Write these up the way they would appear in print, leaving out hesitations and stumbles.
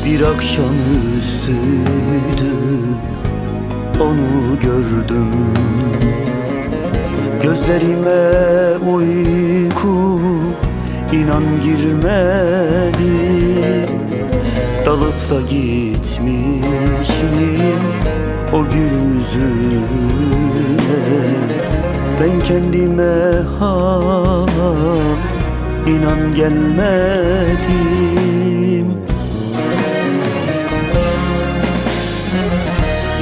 Bir akşamüstüydü, onu gördüm. Gözlerime uyku inan girmedi. Dalıp da gitmişim o gül yüzüne. Ben kendime hala inan gelmedim.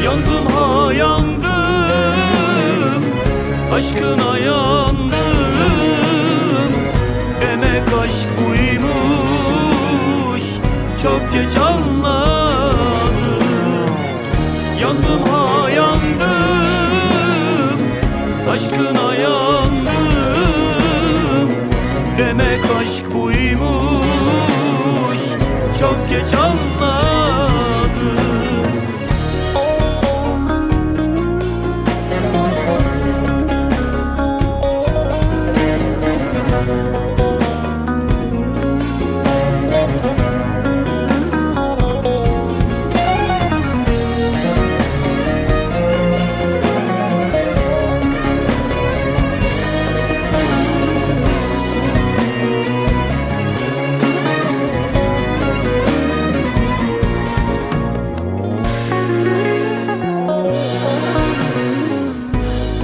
Yandım ha yandım, aşkına yandım. Demek aşk buymuş, çok geç anladım. Yandım ha yandım, aşkına yandım. Demek aşk buymuş, çok geç anladım.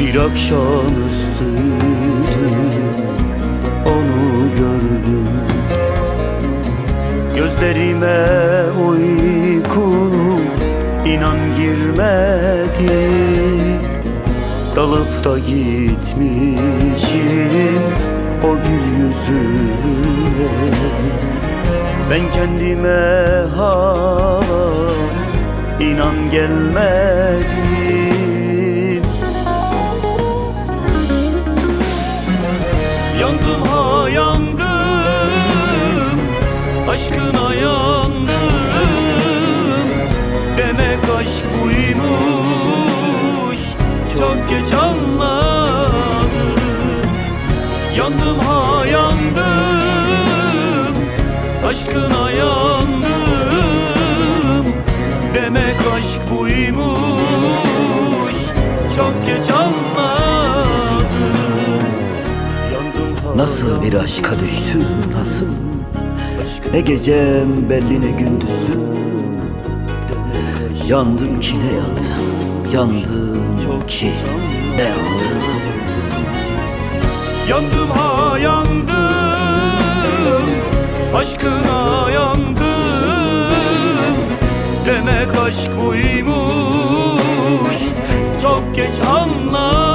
Bir akşamüstüydü, onu gördüm. Gözlerime uyku inan girmedi. Dalıp da gitmişim o gül yüzüne. Ben kendime hala inan gelmedim. Yandım ha yandım, aşkına yandım. Demek aşk buymuş, çok geç anladım. Yandım ha yandım, aşkına yandım. Demek aşk buymuş, çok geç anladım. Nasıl bir aşka düştüm, nasıl? Ne gecem belli ne gündüzüm. Yandım ki ne yandım, yandım ki ne yandım. Yandım ha yandım, aşkına yandım. Demek aşk buymuş, çok geç anladım.